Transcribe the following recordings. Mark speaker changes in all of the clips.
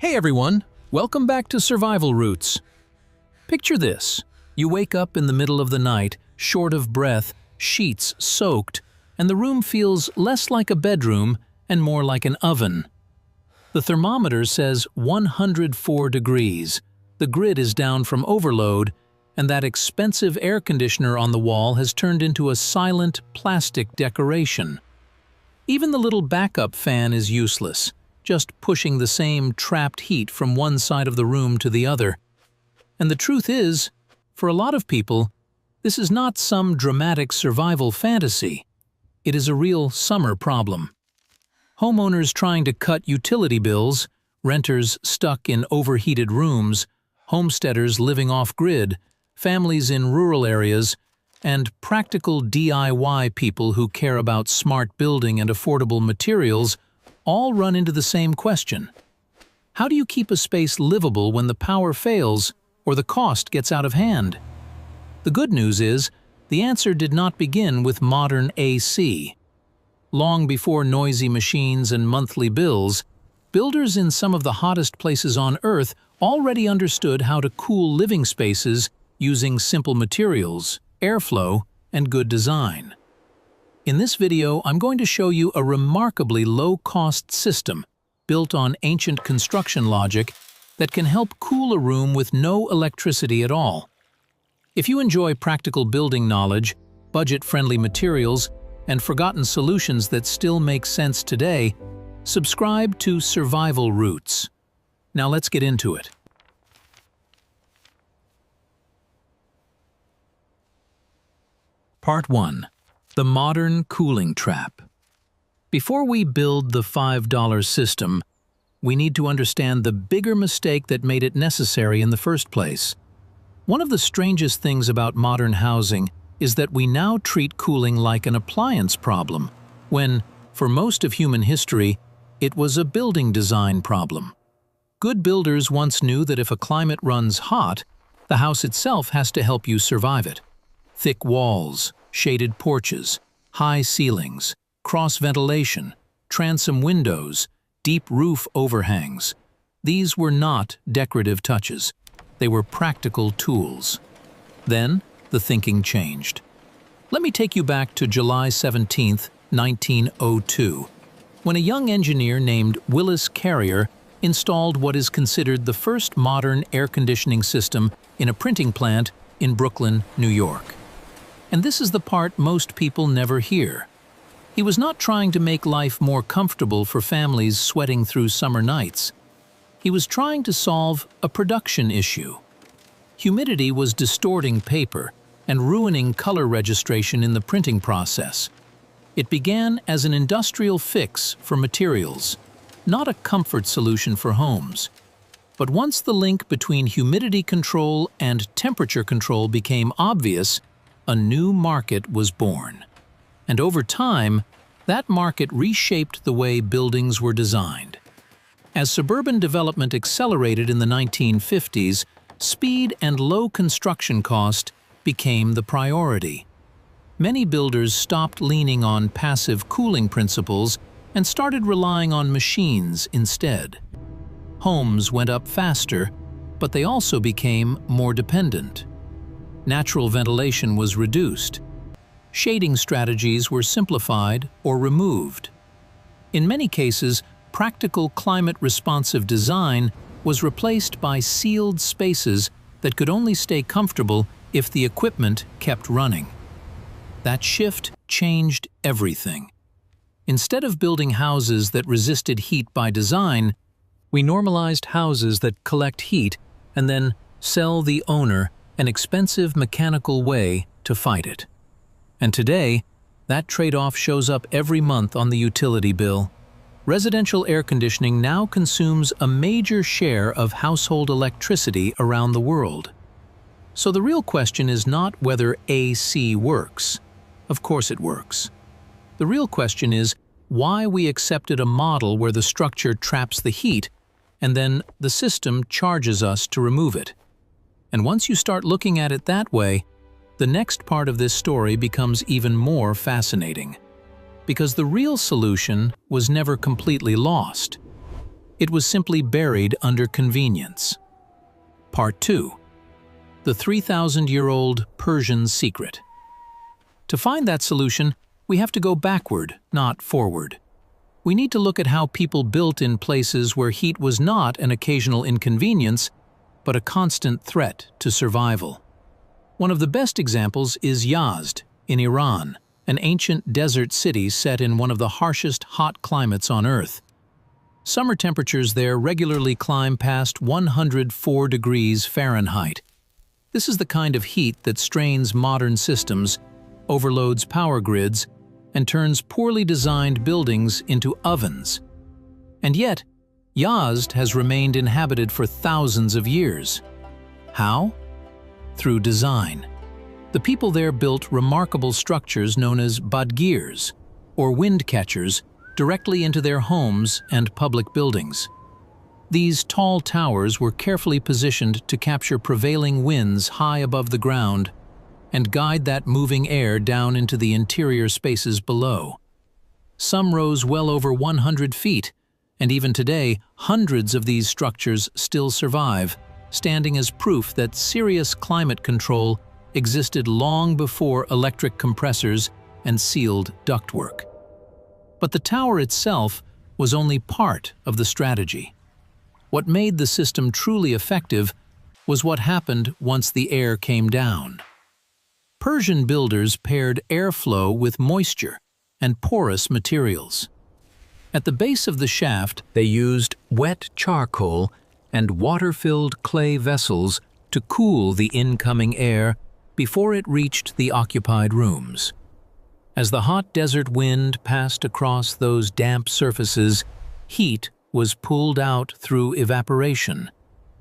Speaker 1: Hey everyone, welcome back to Survival Roots. Picture this. You wake up in the middle of the night, short of breath, sheets soaked, and the room feels less like a bedroom and more like an oven. The thermometer says 104 degrees, the grid is down from overload, and that expensive air conditioner on the wall has turned into a silent plastic decoration. Even the little backup fan is useless, just pushing the same trapped heat from one side of the room to the other. And the truth is, for a lot of people, this is not some dramatic survival fantasy. It is a real summer problem. Homeowners trying to cut utility bills, renters stuck in overheated rooms, homesteaders living off-grid, families in rural areas, and practical DIY people who care about smart building and affordable materials all run into the same question. How do you keep a space livable when the power fails or the cost gets out of hand? The good news is, the answer did not begin with modern AC. Long before noisy machines and monthly bills, builders in some of the hottest places on Earth already understood how to cool living spaces using simple materials, airflow, and good design. In this video, I'm going to show you a remarkably low-cost system built on ancient construction logic that can help cool a room with no electricity at all. If you enjoy practical building knowledge, budget-friendly materials, and forgotten solutions that still make sense today, subscribe to Survival Roots. Now let's get into it. Part 1. The Modern Cooling Trap. Before we build the $5 system, we need to understand the bigger mistake that made it necessary in the first place. One of the strangest things about modern housing is that we now treat cooling like an appliance problem, when, for most of human history, it was a building design problem. Good builders once knew that if a climate runs hot, the house itself has to help you survive it. Thick walls, shaded porches, high ceilings, cross-ventilation, transom windows, deep roof overhangs. These were not decorative touches. They were practical tools. Then, the thinking changed. Let me take you back to July 17, 1902, when a young engineer named Willis Carrier installed what is considered the first modern air conditioning system in a printing plant in Brooklyn, New York. And this is the part most people never hear. He was not trying to make life more comfortable for families sweating through summer nights. He was trying to solve a production issue. Humidity was distorting paper and ruining color registration in the printing process. It began as an industrial fix for materials, not a comfort solution for homes. But once the link between humidity control and temperature control became obvious, a new market was born. And over time, that market reshaped the way buildings were designed. As suburban development accelerated in the 1950s, speed and low construction cost became the priority. Many builders stopped leaning on passive cooling principles and started relying on machines instead. Homes went up faster, but they also became more dependent. Natural ventilation was reduced. Shading strategies were simplified or removed. In many cases, practical climate-responsive design was replaced by sealed spaces that could only stay comfortable if the equipment kept running. That shift changed everything. Instead of building houses that resisted heat by design, we normalized houses that collect heat and then sell the owner an expensive mechanical way to fight it. And today, that trade-off shows up every month on the utility bill. Residential air conditioning now consumes a major share of household electricity around the world. So the real question is not whether AC works. Of course it works. The real question is why we accepted a model where the structure traps the heat and then the system charges us to remove it. And once you start looking at it that way, the next part of this story becomes even more fascinating. Because the real solution was never completely lost. It was simply buried under convenience. Part 2. The 3,000-year-old Persian secret. To find that solution, we have to go backward, not forward. We need to look at how people built in places where heat was not an occasional inconvenience, but a constant threat to survival. One of the best examples is Yazd, in Iran, an ancient desert city set in one of the harshest hot climates on Earth. Summer temperatures there regularly climb past 104 degrees Fahrenheit. This is the kind of heat that strains modern systems, overloads power grids, and turns poorly designed buildings into ovens. And yet, Yazd has remained inhabited for thousands of years. How? Through design. The people there built remarkable structures known as badgirs, or wind catchers, directly into their homes and public buildings. These tall towers were carefully positioned to capture prevailing winds high above the ground and guide that moving air down into the interior spaces below. Some rose well over 100 feet, and even today, hundreds of these structures still survive, standing as proof that serious climate control existed long before electric compressors and sealed ductwork. But the tower itself was only part of the strategy. What made the system truly effective was what happened once the air came down. Persian builders paired airflow with moisture and porous materials. At the base of the shaft, they used wet charcoal and water-filled clay vessels to cool the incoming air before it reached the occupied rooms. As the hot desert wind passed across those damp surfaces, heat was pulled out through evaporation,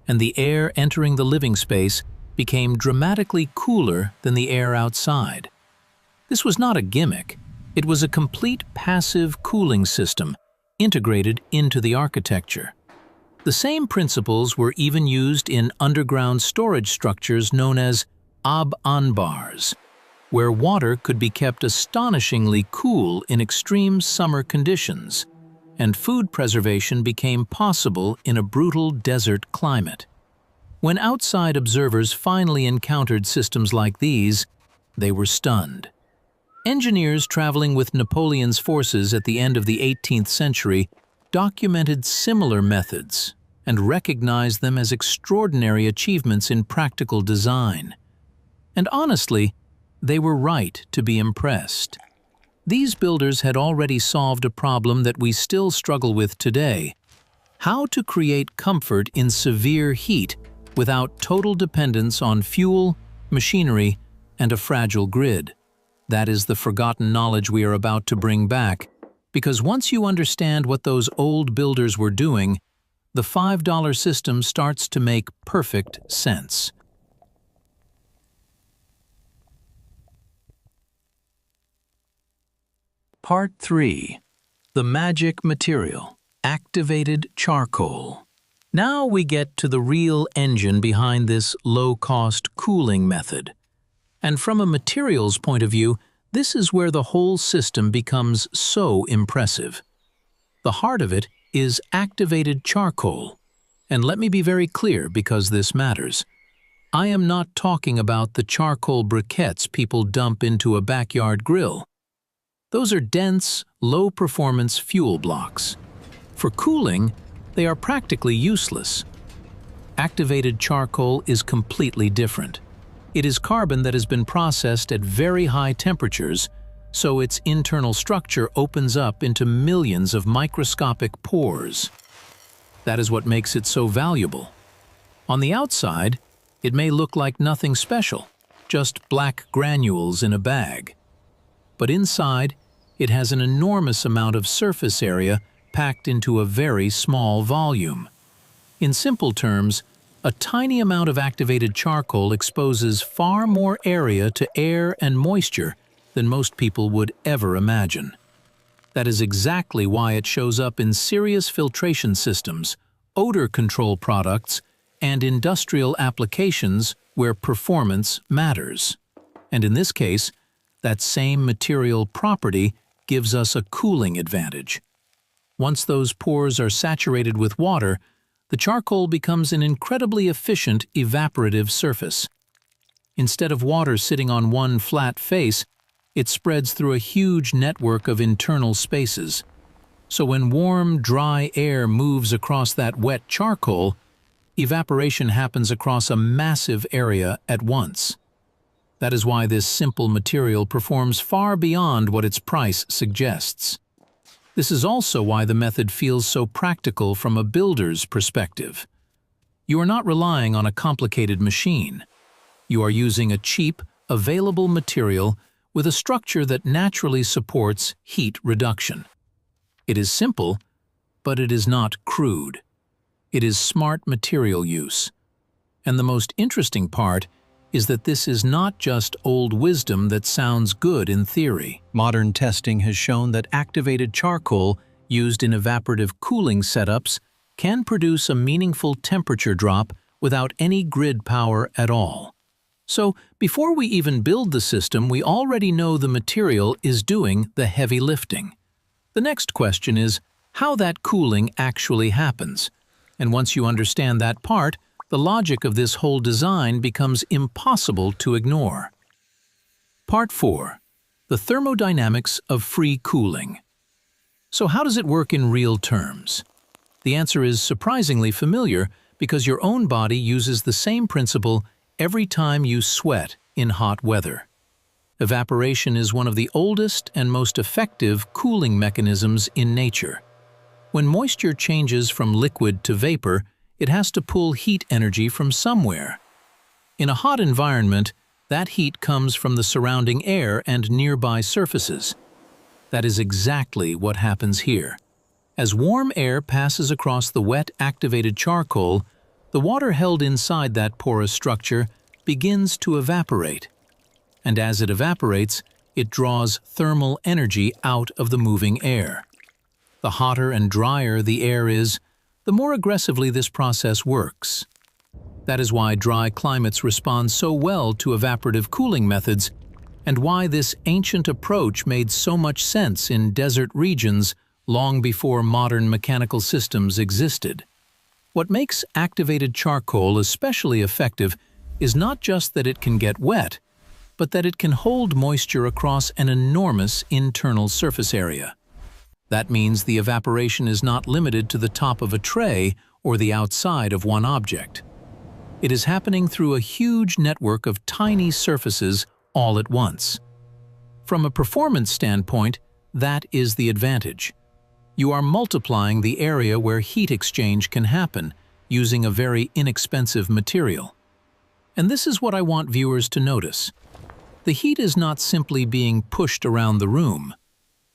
Speaker 1: and the air entering the living space became dramatically cooler than the air outside. This was not a gimmick. It was a complete passive cooling system integrated into the architecture. The same principles were even used in underground storage structures known as ab-anbars, where water could be kept astonishingly cool in extreme summer conditions, and food preservation became possible in a brutal desert climate. When outside observers finally encountered systems like these, they were stunned. Engineers traveling with Napoleon's forces at the end of the 18th century documented similar methods and recognized them as extraordinary achievements in practical design. And honestly, they were right to be impressed. These builders had already solved a problem that we still struggle with today: how to create comfort in severe heat without total dependence on fuel, machinery, and a fragile grid. That is the forgotten knowledge we are about to bring back, because once you understand what those old builders were doing, the $5 system starts to make perfect sense. Part 3. The magic material, activated charcoal. Now we get to the real engine behind this low-cost cooling method. And from a materials point of view, this is where the whole system becomes so impressive. The heart of it is activated charcoal. And let me be very clear, because this matters. I am not talking about the charcoal briquettes people dump into a backyard grill. Those are dense, low-performance fuel blocks. For cooling, they are practically useless. Activated charcoal is completely different. It is carbon that has been processed at very high temperatures, so its internal structure opens up into millions of microscopic pores. That is what makes it so valuable. On the outside, it may look like nothing special, just black granules in a bag. But inside, it has an enormous amount of surface area packed into a very small volume. In simple terms, a tiny amount of activated charcoal exposes far more area to air and moisture than most people would ever imagine. That is exactly why it shows up in serious filtration systems, odor control products, and industrial applications where performance matters. And in this case, that same material property gives us a cooling advantage. Once those pores are saturated with water, the charcoal becomes an incredibly efficient evaporative surface. Instead of water sitting on one flat face, it spreads through a huge network of internal spaces. So when warm, dry air moves across that wet charcoal, evaporation happens across a massive area at once. That is why this simple material performs far beyond what its price suggests. This is also why the method feels so practical from a builder's perspective. You are not relying on a complicated machine. You are using a cheap, available material with a structure that naturally supports heat reduction. It is simple, but it is not crude. It is smart material use. And the most interesting part is that this is not just old wisdom that sounds good in theory. Modern testing has shown that activated charcoal used in evaporative cooling setups can produce a meaningful temperature drop without any grid power at all. So, before we even build the system, we already know the material is doing the heavy lifting. The next question is how that cooling actually happens. And once you understand that part, the logic of this whole design becomes impossible to ignore. Part 4. The thermodynamics of free cooling. So how does it work in real terms? The answer is surprisingly familiar because your own body uses the same principle every time you sweat in hot weather. Evaporation is one of the oldest and most effective cooling mechanisms in nature. When moisture changes from liquid to vapor, it has to pull heat energy from somewhere. In a hot environment, that heat comes from the surrounding air and nearby surfaces. That is exactly what happens here. As warm air passes across the wet, activated charcoal, the water held inside that porous structure begins to evaporate. And as it evaporates, it draws thermal energy out of the moving air. The hotter and drier the air is, the more aggressively this process works. That is why dry climates respond so well to evaporative cooling methods, and why this ancient approach made so much sense in desert regions long before modern mechanical systems existed. What makes activated charcoal especially effective is not just that it can get wet, but that it can hold moisture across an enormous internal surface area. That means the evaporation is not limited to the top of a tray or the outside of one object. It is happening through a huge network of tiny surfaces all at once. From a performance standpoint, that is the advantage. You are multiplying the area where heat exchange can happen using a very inexpensive material. And this is what I want viewers to notice. The heat is not simply being pushed around the room.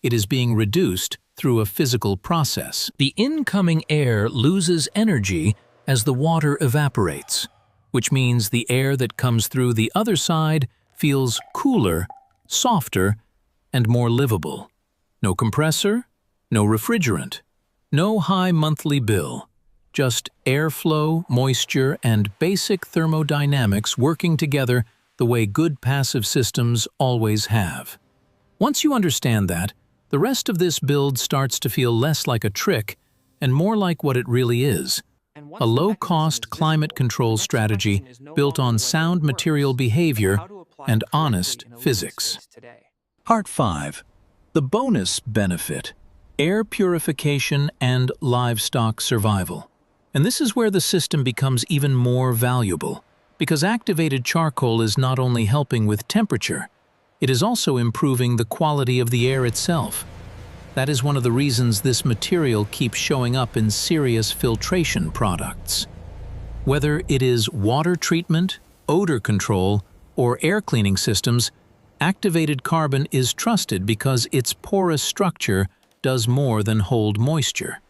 Speaker 1: It is being reduced through a physical process. The incoming air loses energy as the water evaporates, which means the air that comes through the other side feels cooler, softer, and more livable. No compressor, no refrigerant, no high monthly bill, just airflow, moisture, and basic thermodynamics working together the way good passive systems always have. Once you understand that, the rest of this build starts to feel less like a trick and more like what it really is, a low-cost climate control strategy built on sound material behavior and honest physics. Part 5. The bonus benefit: air purification and livestock survival. And this is where the system becomes even more valuable, because activated charcoal is not only helping with temperature, it is also improving the quality of the air itself. That is one of the reasons this material keeps showing up in serious filtration products. Whether it is water treatment, odor control, or air cleaning systems, activated carbon is trusted because its porous structure does more than hold moisture.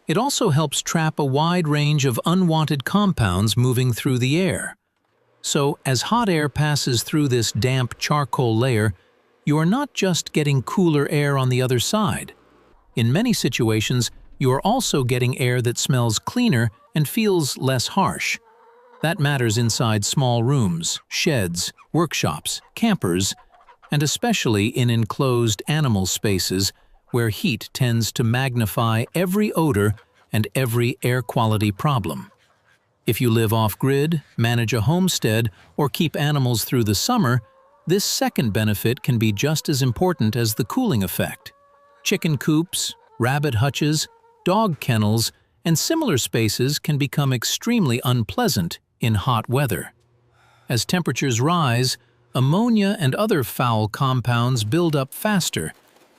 Speaker 1: It also helps trap a wide range of unwanted compounds moving through the air. So, as hot air passes through this damp charcoal layer, you are not just getting cooler air on the other side. In many situations, you are also getting air that smells cleaner and feels less harsh. That matters inside small rooms, sheds, workshops, campers, and especially in enclosed animal spaces where heat tends to magnify every odor and every air quality problem. If you live off-grid, manage a homestead, or keep animals through the summer, this second benefit can be just as important as the cooling effect. Chicken coops, rabbit hutches, dog kennels, and similar spaces can become extremely unpleasant in hot weather. As temperatures rise, ammonia and other foul compounds build up faster,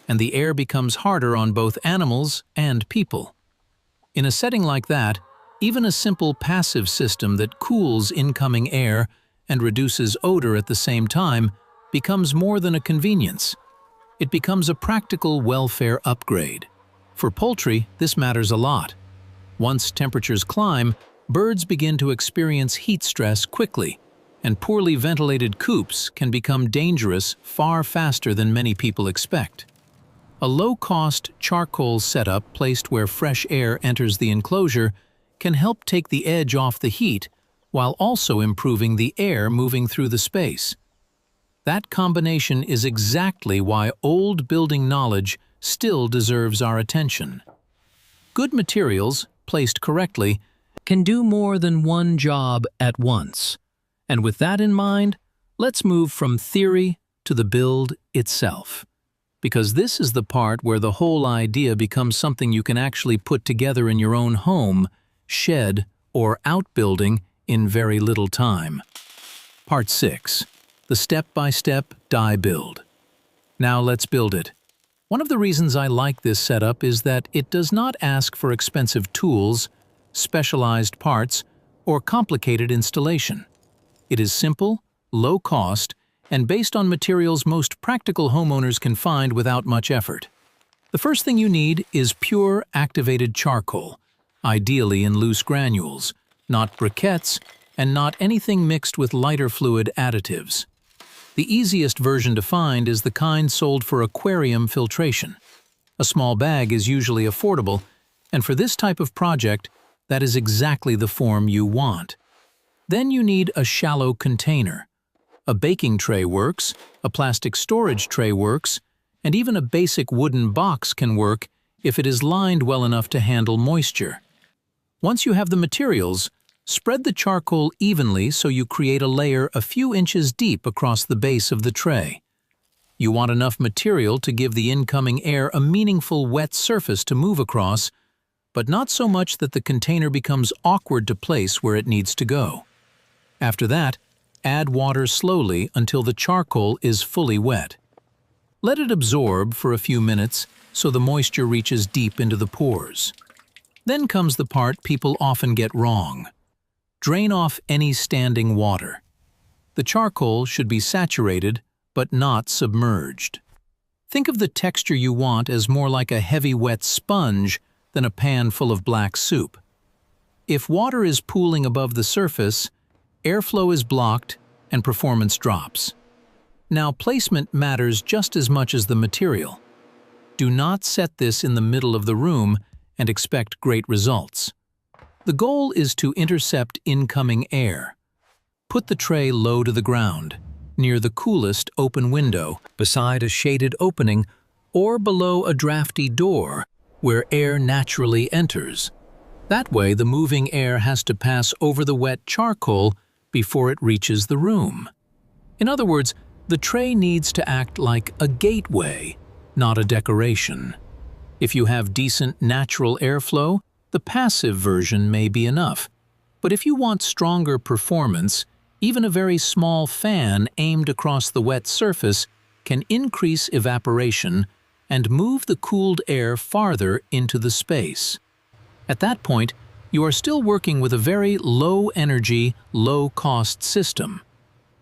Speaker 1: and the air becomes harder on both animals and people. In a setting like that, even a simple passive system that cools incoming air and reduces odor at the same time becomes more than a convenience. It becomes a practical welfare upgrade. For poultry, this matters a lot. Once temperatures climb, birds begin to experience heat stress quickly, and poorly ventilated coops can become dangerous far faster than many people expect. A low-cost charcoal setup placed where fresh air enters the enclosure can help take the edge off the heat while also improving the air moving through the space. That combination is exactly why old building knowledge still deserves our attention. Good materials, placed correctly, can do more than one job at once. And with that in mind, let's move from theory to the build itself. Because this is the part where the whole idea becomes something you can actually put together in your own home, shed, or outbuilding in very little time. Part 6. The step-by-step die build. Now let's build it. One of the reasons I like this setup is that it does not ask for expensive tools, specialized parts, or complicated installation. It is simple, low cost, and based on materials most practical homeowners can find without much effort. The first thing you need is pure activated charcoal, ideally in loose granules, not briquettes, and not anything mixed with lighter fluid additives. The easiest version to find is the kind sold for aquarium filtration. A small bag is usually affordable, and for this type of project, that is exactly the form you want. Then you need a shallow container. A baking tray works, a plastic storage tray works, and even a basic wooden box can work if it is lined well enough to handle moisture. Once you have the materials, spread the charcoal evenly so you create a layer a few inches deep across the base of the tray. You want enough material to give the incoming air a meaningful wet surface to move across, but not so much that the container becomes awkward to place where it needs to go. After that, add water slowly until the charcoal is fully wet. Let it absorb for a few minutes so the moisture reaches deep into the pores. Then comes the part people often get wrong. Drain off any standing water. The charcoal should be saturated, but not submerged. Think of the texture you want as more like a heavy wet sponge than a pan full of black soup. If water is pooling above the surface, airflow is blocked and performance drops. Now, placement matters just as much as the material. Do not set this in the middle of the room and expect great results. The goal is to intercept incoming air. Put the tray low to the ground, near the coolest open window, beside a shaded opening, or below a drafty door where air naturally enters. That way, the moving air has to pass over the wet charcoal before it reaches the room. In other words, the tray needs to act like a gateway, not a decoration. If you have decent natural airflow, the passive version may be enough. But if you want stronger performance, even a very small fan aimed across the wet surface can increase evaporation and move the cooled air farther into the space. At that point, you are still working with a very low-energy, low-cost system,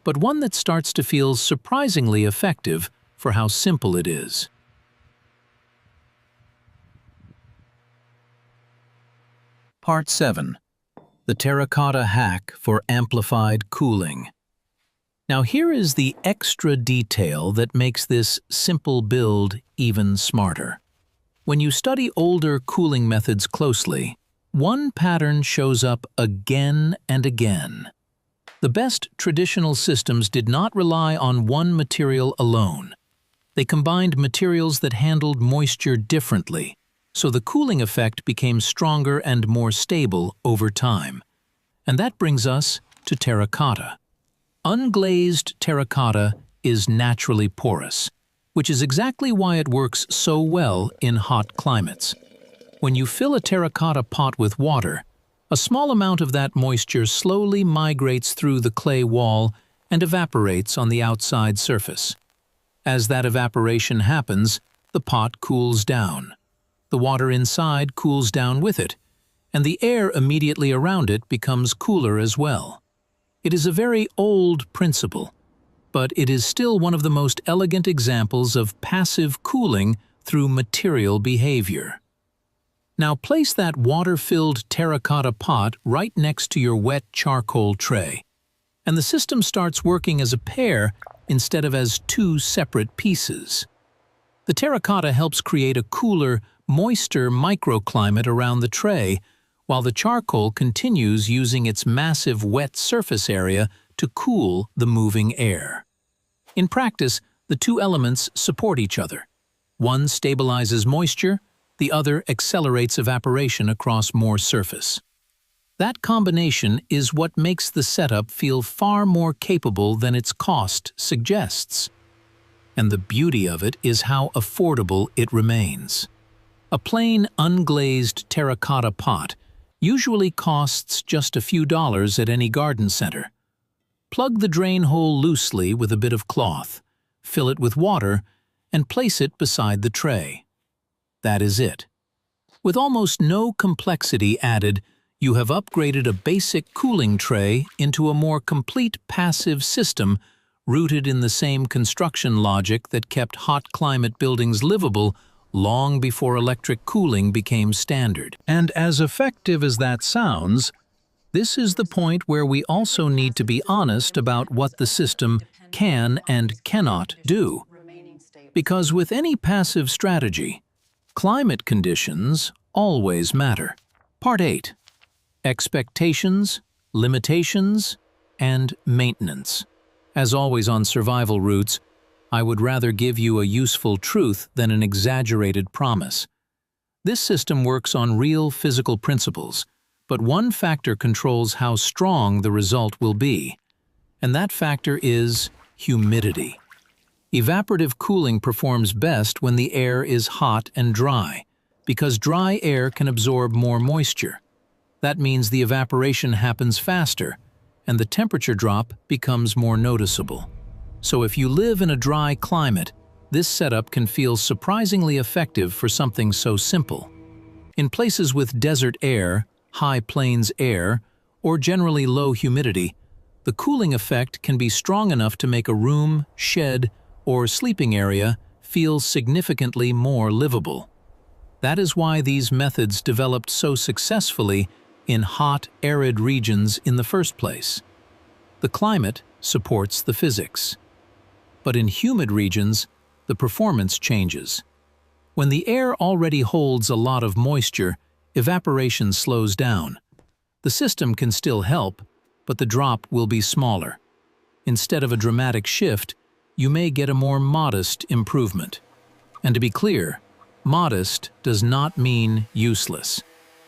Speaker 1: but one that starts to feel surprisingly effective for how simple it is. Part 7. The Terracotta Hack for Amplified Cooling. Now here is the extra detail that makes this simple build even smarter. When you study older cooling methods closely, one pattern shows up again and again. The best traditional systems did not rely on one material alone. They combined materials that handled moisture differently, so the cooling effect became stronger and more stable over time. And that brings us to terracotta. Unglazed terracotta is naturally porous, which is exactly why it works so well in hot climates. When you fill a terracotta pot with water, a small amount of that moisture slowly migrates through the clay wall and evaporates on the outside surface. As that evaporation happens, the pot cools down. The water inside cools down with it, and the air immediately around it becomes cooler as well. It is a very old principle, but it is still one of the most elegant examples of passive cooling through material behavior. Now place that water-filled terracotta pot right next to your wet charcoal tray, and the system starts working as a pair instead of as two separate pieces. The terracotta helps create a cooler, moister microclimate around the tray, while the charcoal continues using its massive wet surface area to cool the moving air. In practice, the two elements support each other. One stabilizes moisture, the other accelerates evaporation across more surface. That combination is what makes the setup feel far more capable than its cost suggests. And the beauty of it is how affordable it remains. A plain, unglazed terracotta pot usually costs just a few dollars at any garden center. Plug the drain hole loosely with a bit of cloth, fill it with water, and place it beside the tray. That is it. With almost no complexity added, you have upgraded a basic cooling tray into a more complete passive system rooted in the same construction logic that kept hot climate buildings livable long before electric cooling became standard. And as effective as that sounds, this is the point where we also need to be honest about what the system can and cannot do. Because with any passive strategy, climate conditions always matter. Part 8. Expectations, limitations, and maintenance. As always on Survival Roots, I would rather give you a useful truth than an exaggerated promise. This system works on real physical principles, but one factor controls how strong the result will be, and that factor is humidity. Evaporative cooling performs best when the air is hot and dry, because dry air can absorb more moisture. That means the evaporation happens faster, and the temperature drop becomes more noticeable. So if you live in a dry climate, this setup can feel surprisingly effective for something so simple. In places with desert air, high plains air, or generally low humidity, the cooling effect can be strong enough to make a room, shed, or sleeping area feel significantly more livable. That is why these methods developed so successfully in hot, arid regions in the first place. The climate supports the physics. But in humid regions, the performance changes. When the air already holds a lot of moisture, evaporation slows down. The system can still help, but the drop will be smaller. Instead of a dramatic shift, you may get a more modest improvement. And to be clear, modest does not mean useless.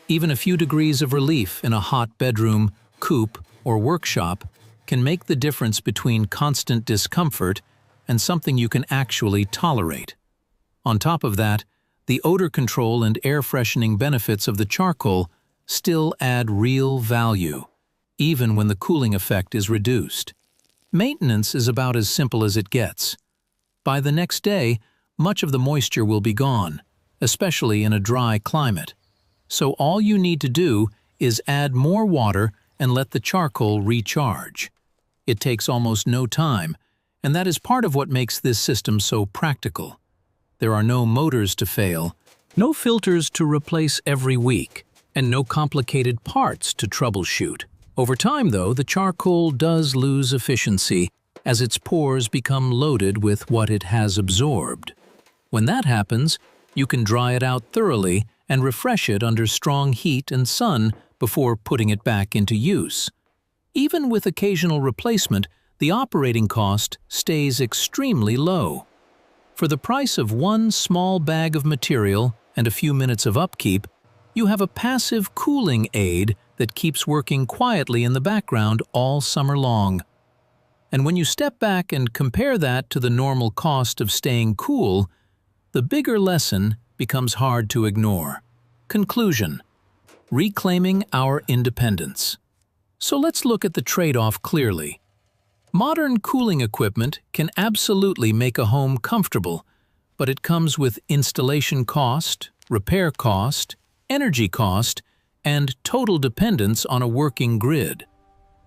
Speaker 1: Even a few degrees of relief in a hot bedroom, coop, or workshop can make the difference between constant discomfort and something you can actually tolerate. On top of that, the odor control and air freshening benefits of the charcoal still add real value, even when the cooling effect is reduced. Maintenance is about as simple as it gets. By the next day, much of the moisture will be gone, especially in a dry climate. So all you need to do is add more water and let the charcoal recharge. It takes almost no time, and that is part of what makes this system so practical. There are no motors to fail, no filters to replace every week, and no complicated parts to troubleshoot. Over time, though, the charcoal does lose efficiency as its pores become loaded with what it has absorbed. When that happens, you can dry it out thoroughly and refresh it under strong heat and sun before putting it back into use. Even with occasional replacement, the operating cost stays extremely low. For the price of one small bag of material and a few minutes of upkeep, you have a passive cooling aid that keeps working quietly in the background all summer long. And when you step back and compare that to the normal cost of staying cool, the bigger lesson becomes hard to ignore. Conclusion: reclaiming our independence. So let's look at the trade-off clearly. Modern cooling equipment can absolutely make a home comfortable, but it comes with installation cost, repair cost, energy cost, and total dependence on a working grid.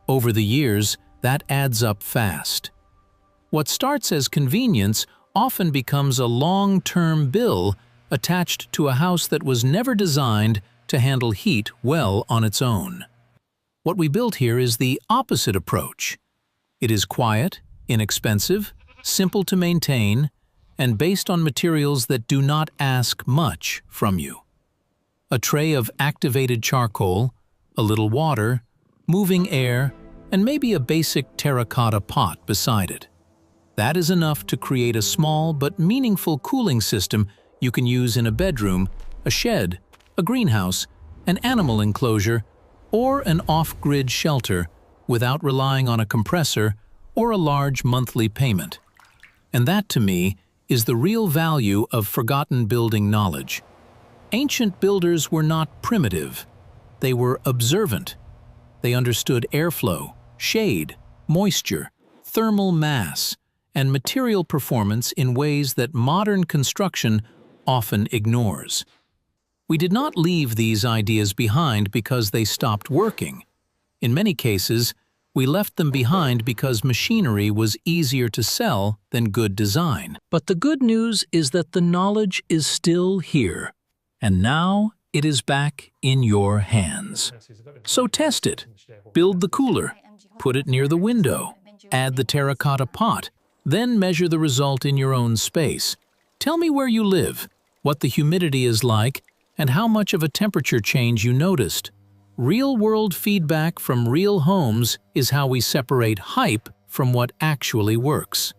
Speaker 1: Over the years, that adds up fast. What starts as convenience often becomes a long-term bill attached to a house that was never designed to handle heat well on its own. What we built here is the opposite approach. It is quiet, inexpensive, simple to maintain, and based on materials that do not ask much from you. A tray of activated charcoal, a little water, moving air, and maybe a basic terracotta pot beside it. That is enough to create a small but meaningful cooling system you can use in a bedroom, a shed, a greenhouse, an animal enclosure, or an off-grid shelter without relying on a compressor or a large monthly payment. And that, to me, is the real value of forgotten building knowledge. Ancient builders were not primitive. They were observant. They understood airflow, shade, moisture, thermal mass, and material performance in ways that modern construction often ignores. We did not leave these ideas behind because they stopped working. In many cases, we left them behind because machinery was easier to sell than good design. But the good news is that the knowledge is still here, and now it is back in your hands. So test it. Build the cooler, put it near the window, add the terracotta pot, then measure the result in your own space. Tell me where you live, what the humidity is like, and how much of a temperature change you noticed. Real-world feedback from real homes is how we separate hype from what actually works.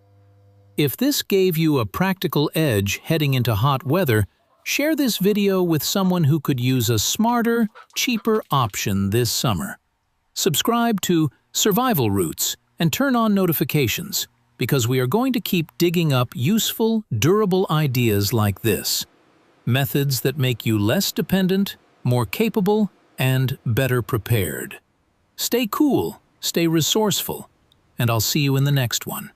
Speaker 1: If this gave you a practical edge heading into hot weather, share this video with someone who could use a smarter, cheaper option this summer. Subscribe to Survival Roots and turn on notifications, because we are going to keep digging up useful, durable ideas like this. Methods that make you less dependent, more capable, and better prepared. Stay cool, stay resourceful, and I'll see you in the next one.